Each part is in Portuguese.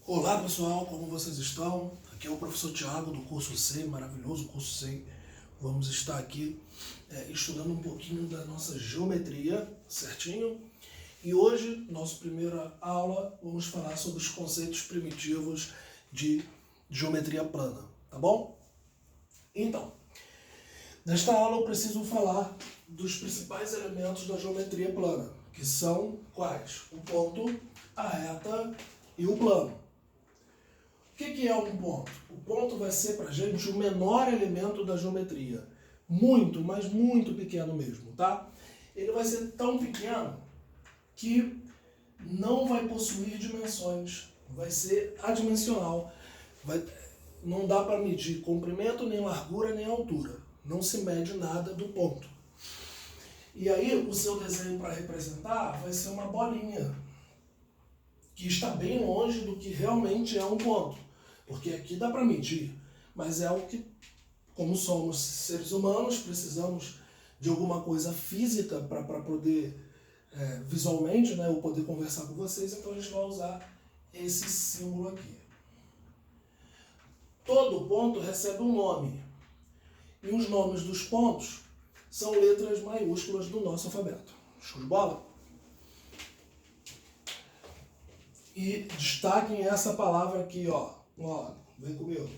Olá pessoal, como vocês estão? Aqui é o professor Thiago do curso C, maravilhoso curso C. Vamos estar aqui estudando um pouquinho da nossa geometria, certinho? E hoje, nossa primeira aula, vamos falar sobre os conceitos primitivos de geometria plana, tá bom? Então, nesta aula eu preciso falar dos principais elementos da geometria plana, que são quais? O ponto, a reta e o plano. O que é um ponto? O ponto vai ser para a gente o menor elemento da geometria. Muito, mas muito pequeno mesmo, tá? Ele vai ser tão pequeno que não vai possuir dimensões. Vai ser adimensional. Não dá para medir comprimento, nem largura, nem altura. Não se mede nada do ponto. E aí, o seu desenho para representar vai ser uma bolinha, que está bem longe do que realmente é um ponto. Porque aqui dá para medir, mas é algo que, como somos seres humanos, precisamos de alguma coisa física para poder, visualmente, né, eu poder conversar com vocês, então a gente vai usar esse símbolo aqui. Todo ponto recebe um nome, e os nomes dos pontos são letras maiúsculas do nosso alfabeto. Show de bola? E destaquem essa palavra aqui, ó. Vem comigo.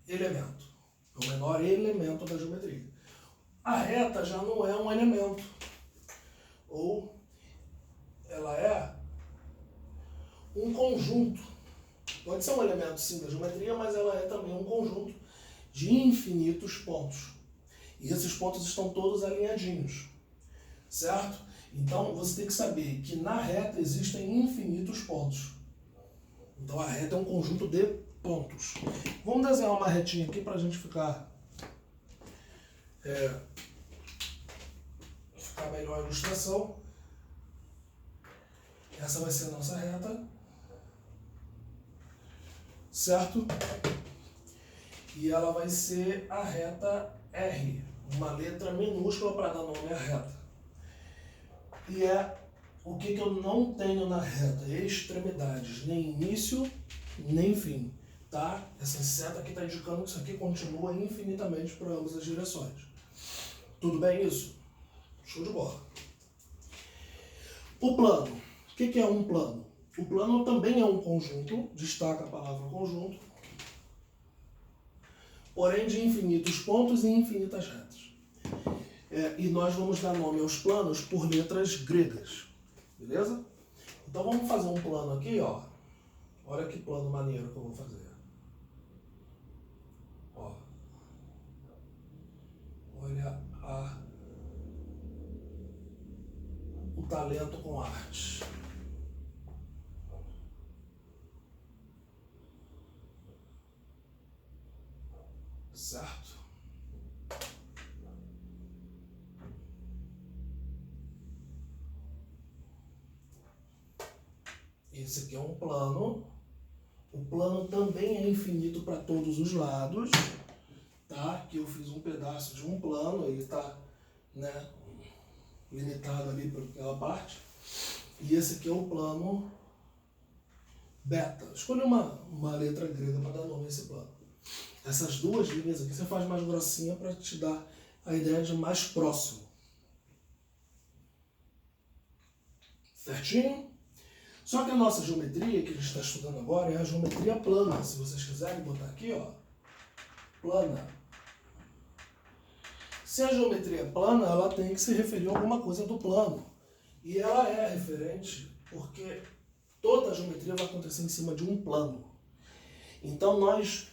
Elemento. É o menor elemento da geometria. A reta já não é um elemento. Ou ela é um conjunto. Pode ser um elemento, sim, da geometria, mas ela é também um conjunto de infinitos pontos. E esses pontos estão todos alinhadinhos. Certo? Então, você tem que saber que na reta existem infinitos pontos. Então, a reta é um conjunto de pontos. Vamos desenhar uma retinha aqui para a gente ficar melhor a ilustração. Essa vai ser a nossa reta. Certo? E ela vai ser a reta R. Uma letra minúscula para dar nome à reta. E o que eu não tenho na reta? Extremidades, nem início, nem fim, tá? Essa seta aqui está indicando que isso aqui continua infinitamente por ambas as direções. Tudo bem isso? Show de bola. O plano. O que é um plano? O plano também é um conjunto, destaca a palavra conjunto, porém de infinitos pontos e infinitas retas. E nós vamos dar nome aos planos por letras gregas. Beleza? Então vamos fazer um plano aqui, ó. Olha que plano maneiro que eu vou fazer. Ó. Olha o talento com arte. Certo? Esse aqui é um plano. O plano também é infinito para todos os lados, tá? Aqui eu fiz um pedaço de um plano, ele está, né, limitado ali por aquela parte. E esse aqui é o plano beta. Escolha uma letra grega para dar nome a esse plano. Essas duas linhas aqui você faz mais grossinha para te dar a ideia de mais próximo. Certinho? Só que a nossa geometria, que a gente está estudando agora, é a geometria plana. Se vocês quiserem botar aqui, ó, plana. Se a geometria é plana, ela tem que se referir a alguma coisa do plano. E ela é referente porque toda a geometria vai acontecer em cima de um plano. Então nós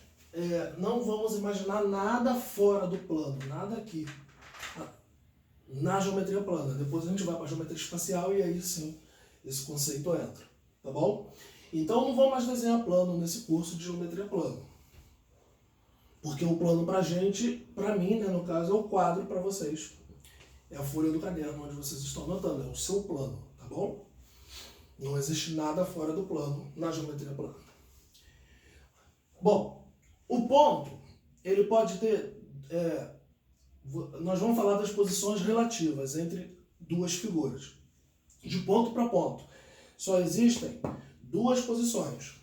não vamos imaginar nada fora do plano, nada aqui. Na geometria plana. Depois a gente vai para a geometria espacial e aí sim esse conceito entra, tá bom? Então não vou mais desenhar plano nesse curso de geometria plana. Porque o plano pra gente, pra mim, né, no caso, é o quadro para vocês. É a folha do caderno onde vocês estão anotando, é o seu plano, tá bom? Não existe nada fora do plano na geometria plana. Bom, o ponto, ele pode ter... nós vamos falar das posições relativas entre duas figuras. De ponto para ponto. Só existem duas posições.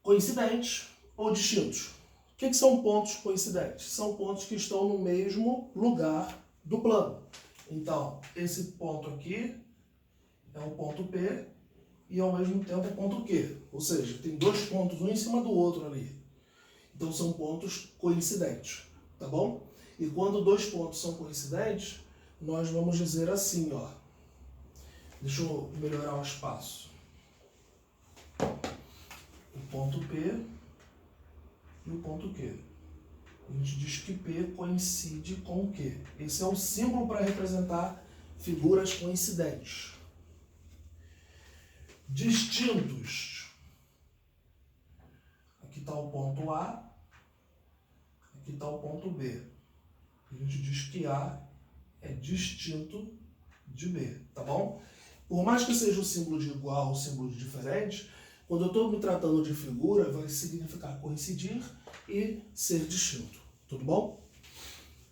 Coincidentes ou distintos. O que são pontos coincidentes? São pontos que estão no mesmo lugar do plano. Então, esse ponto aqui é um ponto P e ao mesmo tempo um ponto Q. Ou seja, tem dois pontos um em cima do outro ali. Então são pontos coincidentes, tá bom? E quando dois pontos são coincidentes, nós vamos dizer assim, ó. Deixa eu melhorar o espaço. O ponto P e o ponto Q. A gente diz que P coincide com Q. Esse é o símbolo para representar figuras coincidentes. Distintos. Aqui está o ponto A, aqui está o ponto B. A gente diz que A é distinto de B, tá bom? Por mais que seja o símbolo de igual ou símbolo de diferente, quando eu estou me tratando de figura, vai significar coincidir e ser distinto. Tudo bom?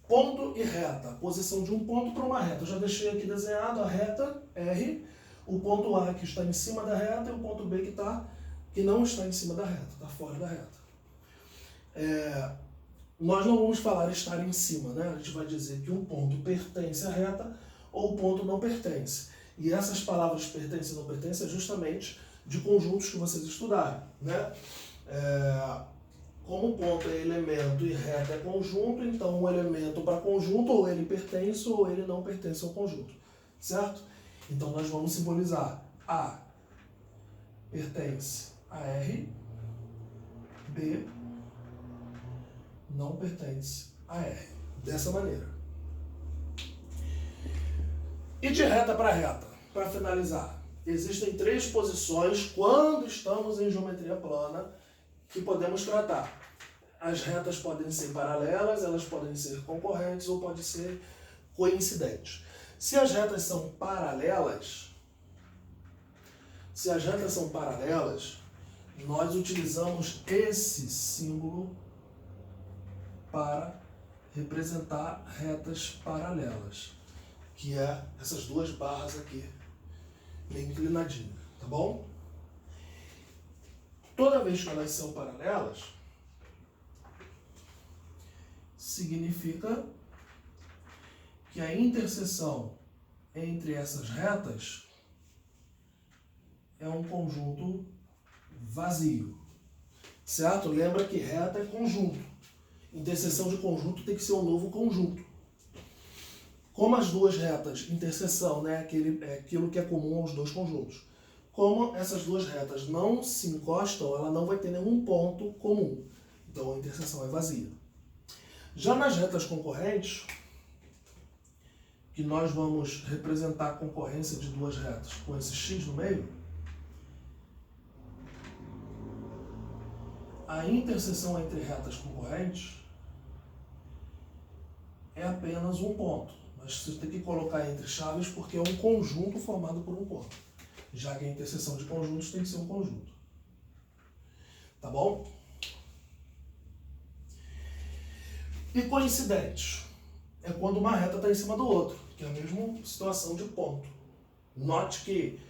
Ponto e reta. A posição de um ponto para uma reta. Eu já deixei aqui desenhado a reta R, o ponto A que está em cima da reta e o ponto B que não está em cima da reta, está fora da reta. Nós não vamos falar estar em cima, né? A gente vai dizer que um ponto pertence à reta ou o ponto não pertence. E essas palavras pertence e não pertence é justamente de conjuntos que vocês estudaram, né? Como ponto é elemento e reta é conjunto, então um elemento para conjunto ou ele pertence ou ele não pertence ao conjunto, certo? Então nós vamos simbolizar A pertence a R, B não pertence a R. Dessa maneira. E de reta para reta, para finalizar, existem três posições quando estamos em geometria plana que podemos tratar. As retas podem ser paralelas, elas podem ser concorrentes ou podem ser coincidentes. Se as retas são paralelas, nós utilizamos esse símbolo para representar retas paralelas, que é essas duas barras aqui, bem inclinadinhas, tá bom? Toda vez que elas são paralelas, significa que a interseção entre essas retas é um conjunto vazio, certo? Lembra que reta é conjunto. Interseção de conjunto tem que ser um novo conjunto. Como as duas retas, interseção, né, é aquilo que é comum aos dois conjuntos. Como essas duas retas não se encostam, ela não vai ter nenhum ponto comum. Então a interseção é vazia. Já nas retas concorrentes, que nós vamos representar a concorrência de duas retas com esse x no meio, a interseção entre retas concorrentes é apenas um ponto. Mas você tem que colocar entre chaves porque é um conjunto formado por um ponto. Já que a interseção de conjuntos tem que ser um conjunto. Tá bom? E coincidentes é quando uma reta está em cima do outro, que é a mesma situação de ponto. Note que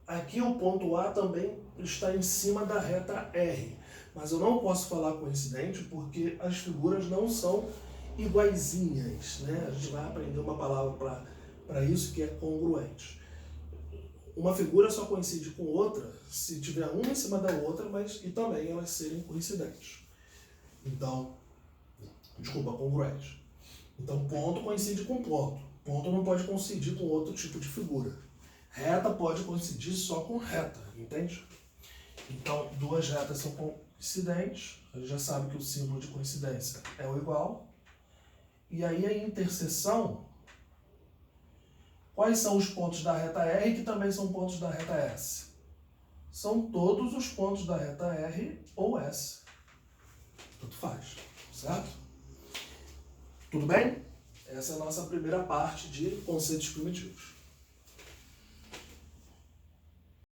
aqui o ponto A também está em cima da reta R, mas eu não posso falar coincidente porque as figuras não são iguaizinhas, né? A gente vai aprender uma palavra para isso que é congruente. Uma figura só coincide com outra se tiver uma em cima da outra, mas e também elas serem coincidentes. Então, congruente. Então, ponto coincide com ponto. Ponto não pode coincidir com outro tipo de figura. Reta pode coincidir só com reta, entende? Então, duas retas são coincidentes. A gente já sabe que o símbolo de coincidência é o igual. E aí a interseção, quais são os pontos da reta R que também são pontos da reta S? São todos os pontos da reta R ou S. Tanto faz, certo? Tudo bem? Essa é a nossa primeira parte de conceitos primitivos.